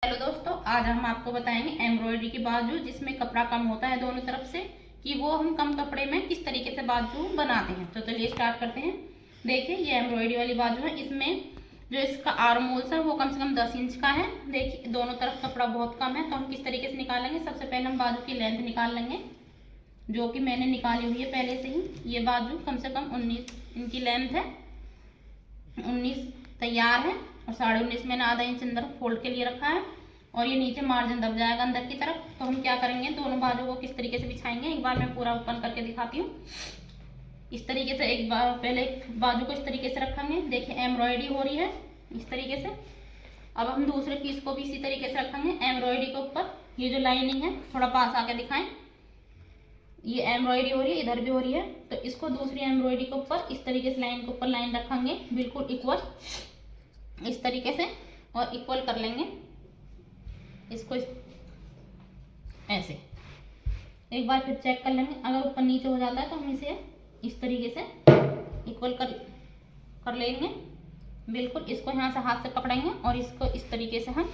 Hello दोस्तों, आज हम आपको बताएंगे एम्ब्रॉयडरी की बाजू जिसमें कपड़ा कम होता है दोनों तरफ से, कि वो हम कम कपड़े में किस तरीके से बाजू बनाते हैं। तो चलिए स्टार्ट करते हैं। देखिए, ये एम्ब्रॉयडरी वाली बाजू है। इसमें जो इसका आर्म होल्स है वो कम से कम 10 इंच का है। देखिए, दोनों तरफ कपड़ा बहुत कम है, तो हम किस तरीके से निकालेंगे। सबसे पहले हम बाजू की लेंथ निकाल लेंगे, जो कि मैंने निकाली हुई है पहले से ही। ये बाजू कम से कम 19 इंच की लेंथ है। 19 तैयार है और 19.5 मैंने आधा इंच अंदर फोल्ड के लिए रखा है। और ये नीचे मार्जिन दब जाएगा अंदर की तरफ। तो हम क्या करेंगे, दोनों बाजू को किस तरीके से बिछाएंगे, एक बार मैं पूरा ओपन करके दिखाती हूँ। इस तरीके से एक बार पहले एक बाजू को इस तरीके से रखेंगे। देखिए, एम्ब्रॉयडरी हो रही है इस तरीके से। अब हम दूसरे पीस को भी इसी तरीके से रखेंगे एम्ब्रॉयडरी के ऊपर। ये जो लाइनिंग है, थोड़ा पास आके दिखाएं। ये एम्ब्रॉयडरी हो रही है, इधर भी हो रही है। तो इसको दूसरी एम्ब्रॉयडरी के ऊपर इस तरीके से लाइन के ऊपर लाइन रखेंगे, बिल्कुल इक्वल इस तरीके से, और इक्वल कर लेंगे इसको ऐसे। एक बार फिर चेक कर लेंगे, अगर ऊपर नीचे हो जाता है तो हम इसे इस तरीके से इक्वल कर लेंगे बिल्कुल। इसको यहाँ से हाथ से पकड़ेंगे और इसको इस तरीके से हम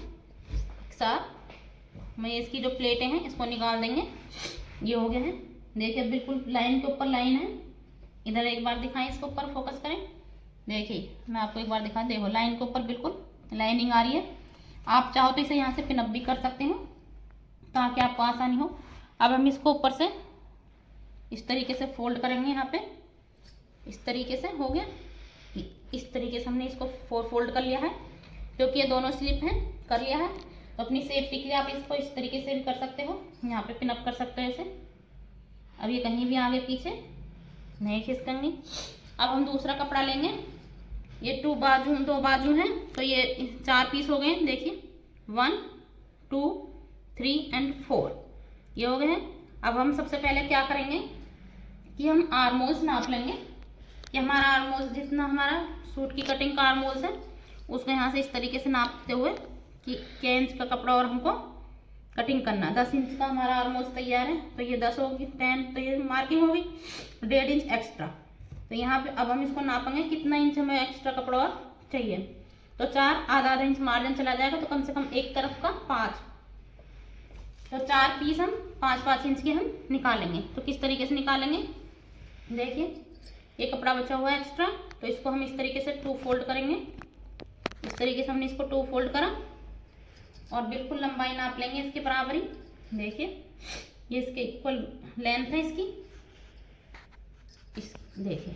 साथ में इसकी जो प्लेटें हैं इसको निकाल देंगे। ये हो गया है। देखिए, बिल्कुल लाइन के ऊपर लाइन है। इधर एक बार दिखाएं, इसके ऊपर फोकस करें। देखिए, मैं आपको एक बार दिखा, देखो लाइन के ऊपर बिल्कुल लाइनिंग आ रही है। आप चाहो तो इसे यहाँ से पिनअप भी कर सकते हो ताकि आपको आसानी हो। अब हम इसको ऊपर से इस तरीके से फोल्ड करेंगे। यहाँ पे इस तरीके से हो गया। इस तरीके से हमने इसको फोल्ड कर लिया है, क्योंकि ये दोनों स्लिप हैं, कर लिया है। तो अपनी सेफ्टी के लिए आप इसको इस तरीके से भी कर सकते हो, यहाँ पे पिनअप कर सकते हो इसे। अब ये कहीं भी आगे पीछे नहीं खिसकेंगी। अब हम दूसरा कपड़ा लेंगे। ये दो बाजू हैं, तो ये 4 पीस हो गए। देखिए, 1 2 3 एंड 4 ये हो गए हैं। अब हम सबसे पहले क्या करेंगे कि हम आर्मोल्स नाप लेंगे, कि हमारा आर्मोल्स जितना हमारा सूट की कटिंग का आर्मोल्स है उसको यहाँ से इस तरीके से नापते हुए कि क्या इंच का कपड़ा और हमको कटिंग करना। 10 इंच का हमारा आर्मोल्स तैयार है, तो ये 10 होगी 10, तो ये मार्किंग होगी 1.5 इंच एक्स्ट्रा। तो यहाँ पे अब हम इसको नापेंगे कितना इंच हमें एक्स्ट्रा कपड़ा और चाहिए। तो 4 आधा इंच मार्जिन चला जाएगा, तो कम से कम एक तरफ का 5। तो 4 पीस हम 5-5 इंच के हम निकालेंगे। तो किस तरीके से निकालेंगे, देखिए ये कपड़ा बचा हुआ है एक्स्ट्रा, तो इसको हम इस तरीके से 2 फोल्ड करेंगे। इस तरीके से हमने इसको 2 फोल्ड करा और बिल्कुल लंबाई नाप लेंगे इसके बराबरी। देखिए, ये इसके इक्वल लेंथ है इसकी। देखिए,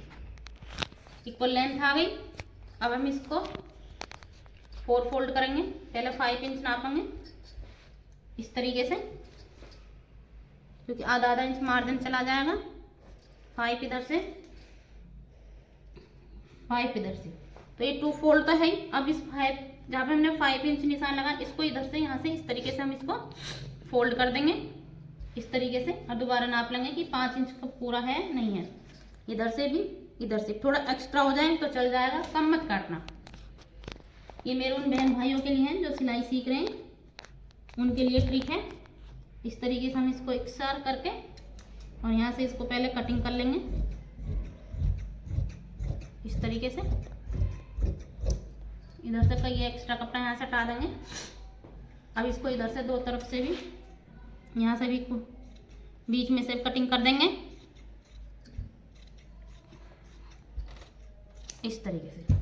इक्वल लेंथ आ गई। अब हम इसको 4 फोल्ड करेंगे। पहले 5 इंच नापेंगे इस तरीके से, क्योंकि आधा इंच मार्जिन चला जाएगा। 5 इधर से, 5 इधर से, तो ये 2 फोल्ड तो है ही। अब इस 5 जहाँ पे हमने 5 इंच निशान लगा, इसको इधर से यहाँ से इस तरीके से हम इसको फोल्ड कर देंगे इस तरीके से। और दोबारा नाप लेंगे कि 5 इंच का पूरा है नहीं है। इधर से भी, इधर से थोड़ा एक्स्ट्रा हो जाए तो चल जाएगा, कम मत काटना। ये मेरे उन बहन भाइयों के लिए हैं जो सिलाई सीख रहे हैं, उनके लिए ट्रिक है। इस तरीके से हम इसको इकसार करके और यहाँ से इसको पहले कटिंग कर लेंगे इस तरीके से। इधर से का ये एक्स्ट्रा कपड़ा यहाँ से हटा देंगे। अब इसको इधर से 2 तरफ से भी, यहाँ से भी बीच में से कटिंग कर देंगे इस तरीके से।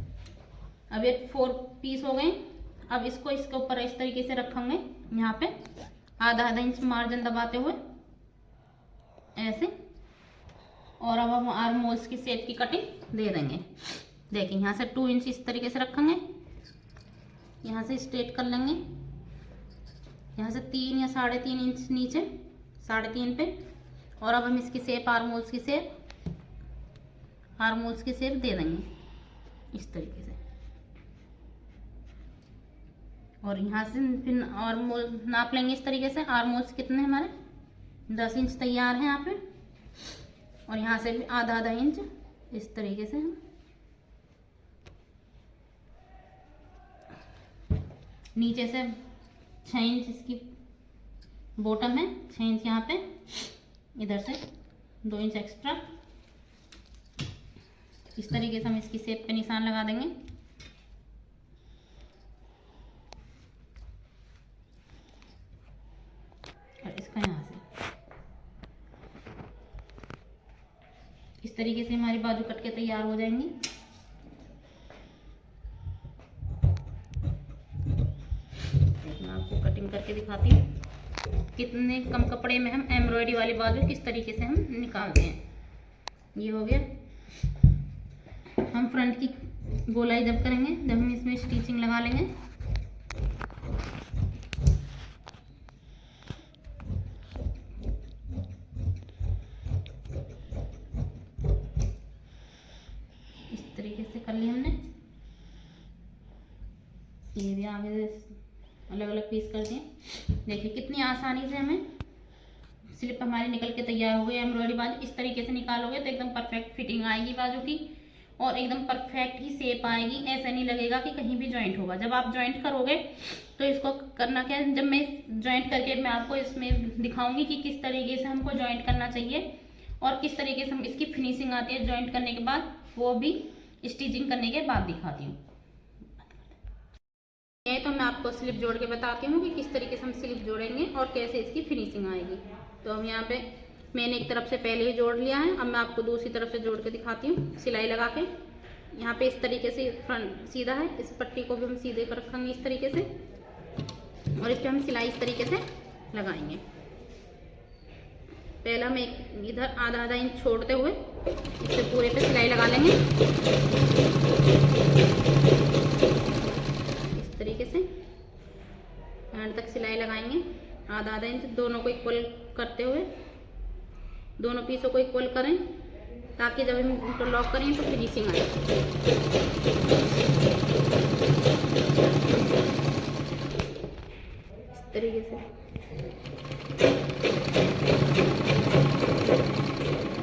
अब ये 4 पीस हो गए। अब इसको इसके ऊपर इस तरीके से रखेंगे, यहाँ पे आधा इंच मार्जिन दबाते हुए ऐसे। और अब हम आर्महोल्स की शेप की कटिंग दे देंगे। देखिए, यहाँ से 2 इंच इस तरीके से रखेंगे, यहाँ से स्ट्रेट कर लेंगे, यहाँ से 3 या 3.5 इंच नीचे, 3.5 पे। और अब हम इसकी शेप आर्महोल्स की शेप दे देंगे इस तरीके से। और यहाँ से फिर आर्महोल नाप लेंगे इस तरीके से। आर्महोल्स कितने हमारे 10 इंच तैयार हैं यहाँ पे। और यहाँ से भी आधा इंच इस तरीके से हम नीचे से 6 इंच इसकी बॉटम है, 6 इंच यहाँ पे, इधर से 2 इंच एक्स्ट्रा। इस तरीके से हम इसकी शेप पे निशान लगा देंगे। तरीके से हमारी बाजू कट के तैयार हो जाएंगी। मैं आपको कटिंग करके दिखाती हूँ कितने कम कपड़े में हम एम्ब्रॉयडरी वाली बाजू किस तरीके से हम निकालते हैं। ये हो गया। हम फ्रंट की गोलाई जब करेंगे, जब हम इसमें स्टिचिंग लगा लेंगे, इस तरीके से कर लिया हमने। ये भी आगे अलग अलग पीस कर दिए। देखिए कितनी आसानी से हमें स्लिप हमारी निकल के तैयार हो गई। एम्ब्रॉयडरी बाजू इस तरीके से निकालोगे तो एकदम परफेक्ट फिटिंग आएगी बाजू की, और एकदम परफेक्ट ही शेप आएगी। ऐसा नहीं लगेगा कि कहीं भी जॉइंट होगा। जब आप जॉइंट करोगे तो इसको करना क्या है, जब मैं जॉइंट करके मैं आपको इसमें दिखाऊंगी कि किस तरीके से हमको जॉइंट करना चाहिए और किस तरीके से हम इसकी फिनिशिंग आती है जॉइंट करने के बाद, वो भी स्टिचिंग करने के बाद दिखाती हूँ। ये तो मैं आपको स्लिप जोड़ के बताती हूँ कि किस तरीके से हम स्लिप जोड़ेंगे और कैसे इसकी फिनिशिंग आएगी। तो हम यहाँ पे मैंने एक तरफ से पहले ही जोड़ लिया है। अब मैं आपको दूसरी तरफ से जोड़ के दिखाती हूँ सिलाई लगा के। यहाँ पे इस तरीके से फ्रंट सीधा है, इस पट्टी को भी हम सीधे कर रखेंगे इस तरीके से, और इस पर हम सिलाई इस तरीके से लगाएंगे। पहला हम एक इधर आधा आधा इंच छोड़ते हुए इससे पूरे पे सिलाई लगा लेंगे इस तरीके से। एंड तक सिलाई लगाएंगे आधा आधा इंच, दोनों को इक्वल करते हुए, दोनों पीसों को इक्वल करें ताकि जब हम इंटरलॉक करें तो फिनिशिंग आए। इस तरीके से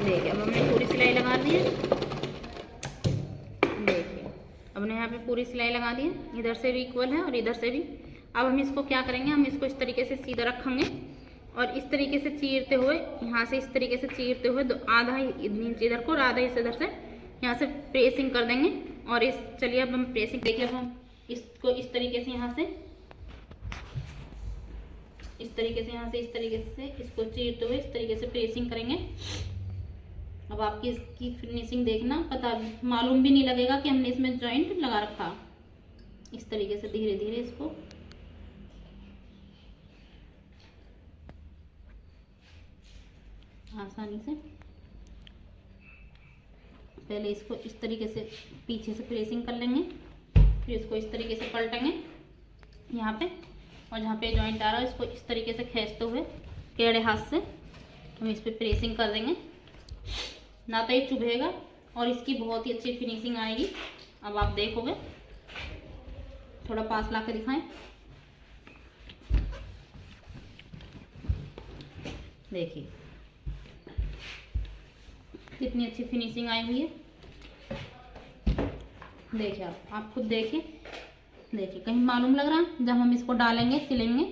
देखिए अब हमने पूरी सिलाई लगा दी है। देखिए अब हमने यहाँ पे पूरी सिलाई लगा दी है, इधर से भी इक्वल है और इधर से भी। अब हम इसको क्या करेंगे, हम इसको इस तरीके से सीधा रखेंगे और इस तरीके से चीरते हुए, यहाँ से इस तरीके से चीरते हुए आधा इंच इधर को और आधा इंच इधर से यहाँ से प्रेसिंग कर देंगे। और इस चलिए अब हम प्रेसिंग देखिए, अब हम इसको इस तरीके से यहाँ से इस तरीके से यहाँ से इस तरीके से इसको चीरते हुए इस तरीके से प्रेसिंग करेंगे। अब आपकी इसकी फिनिशिंग देखना पता मालूम भी नहीं लगेगा कि हमने इसमें जॉइंट लगा रखा। इस तरीके से धीरे धीरे इसको आसानी से, पहले इसको इस तरीके से पीछे से प्रेसिंग कर लेंगे, फिर इसको इस तरीके से पलटेंगे यहाँ पे, और जहाँ पे जॉइंट आ रहा है इसको इस तरीके से खींचते हुए टेढ़े हाथ से हम इस पे प्रेसिंग कर देंगे। ना तो ये चुभेगा और इसकी बहुत ही अच्छी फिनिशिंग आएगी। अब आप देखोगे, थोड़ा पास ला के दिखाएं। देखिए कितनी अच्छी फिनिशिंग आई हुई है। देखिए आप खुद देखिए, कहीं मालूम लग रहा है, जब हम इसको डालेंगे सिलेंगे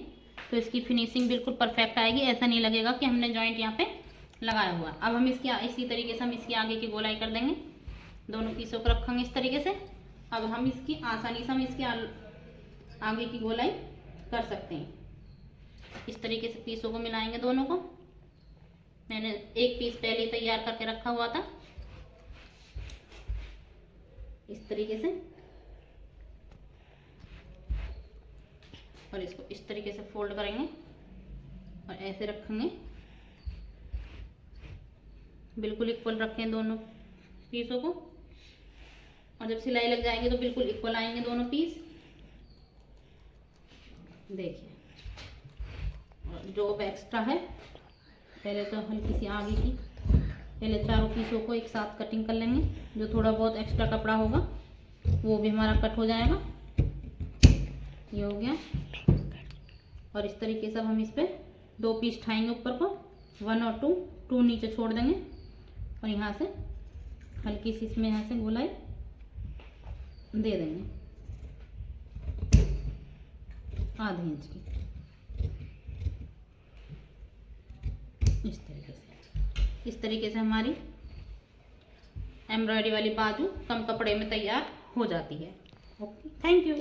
तो इसकी फिनिशिंग बिल्कुल परफेक्ट आएगी। ऐसा नहीं लगेगा कि हमने जॉइंट यहाँ पे लगाया हुआ। अब हम इसकी इसी तरीके से हम इसकी आगे की गोलाई कर देंगे, दोनों पीसों को रखेंगे इस तरीके से। अब हम इसकी आसानी से हम इसकी आगे की गोलाई कर सकते हैं। इस तरीके से पीसों को मिलाएंगे दोनों को। मैंने एक पीस पहले तैयार करके रखा हुआ था, इस तरीके से, और इसको इस तरीके से फोल्ड करेंगे और ऐसे रखेंगे, बिल्कुल इक्वल रखें दोनों पीसों को। और जब सिलाई लग जाएगी तो बिल्कुल इक्वल आएंगे दोनों पीस। देखिए और जो अब एक्स्ट्रा है, पहले तो हल्की सी आगे की, पहले चारों पीसों को एक साथ कटिंग कर लेंगे। जो थोड़ा बहुत एक्स्ट्रा कपड़ा होगा वो भी हमारा कट हो जाएगा। ये हो गया। और इस तरीके से अब हम इस पे दो पीस उठाएंगे ऊपर को, 1 और 2 नीचे छोड़ देंगे और यहाँ से हल्की सी इसमें यहाँ से गोलाई दे देंगे आधे इंच की, इस तरीके से हमारी एम्ब्रॉयडरी वाली बाजू कम कपड़े में तैयार हो जाती है। Okay, thank you.